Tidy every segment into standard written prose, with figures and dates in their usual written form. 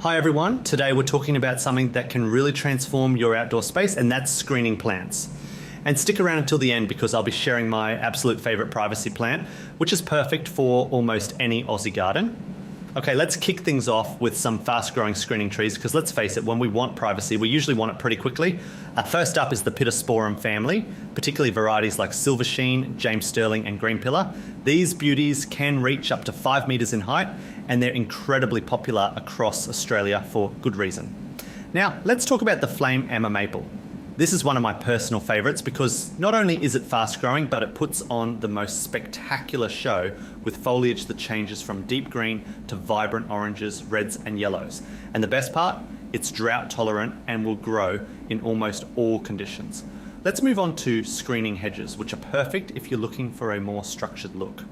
Hi everyone, today we're talking about something that can really transform your outdoor space, and that's screening plants. And stick around until the end because I'll be sharing my absolute favourite privacy plant, which is perfect for almost any Aussie garden. Okay, let's kick things off with some fast-growing screening trees because let's face it, when we want privacy, we usually want it pretty quickly. First up is the Pittosporum family, particularly varieties like Silver Sheen, James Sterling and Green Pillar. These beauties can reach up to 5 metres in height and they're incredibly popular across Australia for good reason. Now, let's talk about the Flame Amur Maple. This is one of my personal favourites because not only is it fast growing, but it puts on the most spectacular show with foliage that changes from deep green to vibrant oranges, reds and yellows. And the best part, it's drought tolerant and will grow in almost all conditions. Let's move on to screening hedges, which are perfect if you're looking for a more structured look.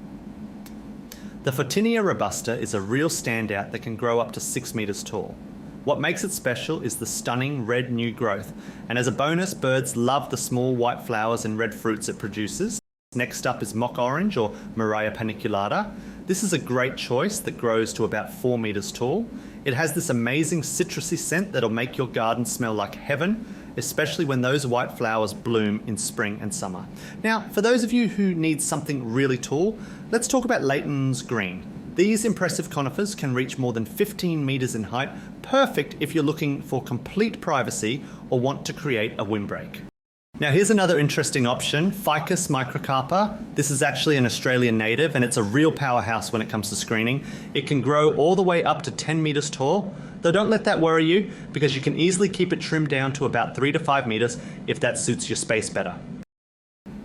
The Photinia robusta is a real standout that can grow up to 6 metres tall. What makes it special is the stunning red new growth, and as a bonus, birds love the small white flowers and red fruits it produces. Next up is mock orange or Murraya paniculata. This is a great choice that grows to about 4 metres tall. It has this amazing citrusy scent that'll make your garden smell like heaven, especially when those white flowers bloom in spring and summer. Now, for those of you who need something really tall, let's talk about Leightons Green. These impressive conifers can reach more than 15 metres in height, perfect if you're looking for complete privacy or want to create a windbreak. Now here's another interesting option, Ficus microcarpa. This is actually an Australian native and it's a real powerhouse when it comes to screening. It can grow all the way up to 10 metres tall, though don't let that worry you because you can easily keep it trimmed down to about 3 to 5 metres if that suits your space better.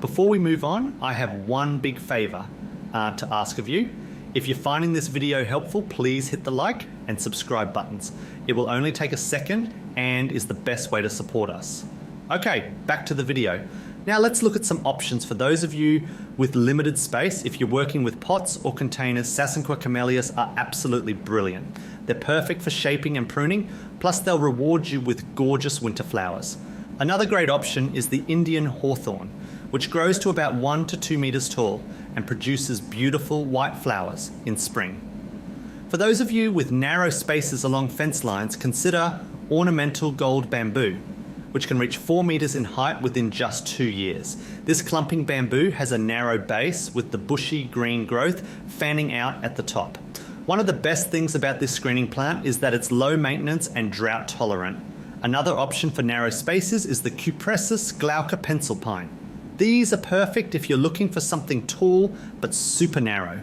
Before we move on, I have one big favour to ask of you. If you're finding this video helpful, please hit the like and subscribe buttons. It will only take a second and is the best way to support us. Okay, back to the video. Now let's look at some options for those of you with limited space. If you're working with pots or containers, Sasanqua Camellias are absolutely brilliant. They're perfect for shaping and pruning, plus they'll reward you with gorgeous winter flowers. Another great option is the Indian Hawthorn, which grows to about 1 to 2 metres tall and produces beautiful white flowers in spring. For those of you with narrow spaces along fence lines, consider ornamental gold bamboo, which can reach 4 metres in height within just 2 years. This clumping bamboo has a narrow base with the bushy green growth fanning out at the top. One of the best things about this screening plant is that it's low maintenance and drought tolerant. Another option for narrow spaces is the Cupressus glauca pencil pine. These are perfect if you're looking for something tall but super narrow.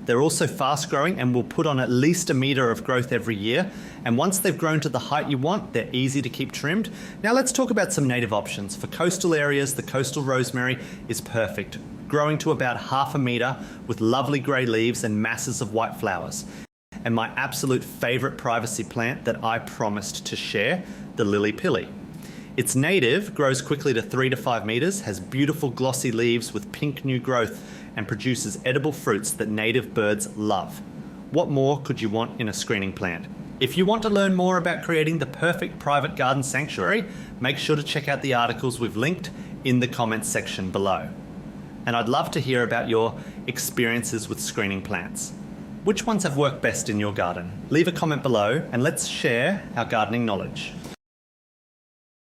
They're also fast growing and will put on at least 1 metre of growth every year. And once they've grown to the height you want, they're easy to keep trimmed. Now let's talk about some native options. For coastal areas, the coastal rosemary is perfect, growing to about 1/2 metre with lovely grey leaves and masses of white flowers. And my absolute favourite privacy plant that I promised to share, the lily pilly. It's native, grows quickly to 3 to 5 metres, has beautiful glossy leaves with pink new growth and produces edible fruits that native birds love. What more could you want in a screening plant? If you want to learn more about creating the perfect private garden sanctuary, make sure to check out the articles we've linked in the comments section below. And I'd love to hear about your experiences with screening plants. Which ones have worked best in your garden? Leave a comment below and let's share our gardening knowledge.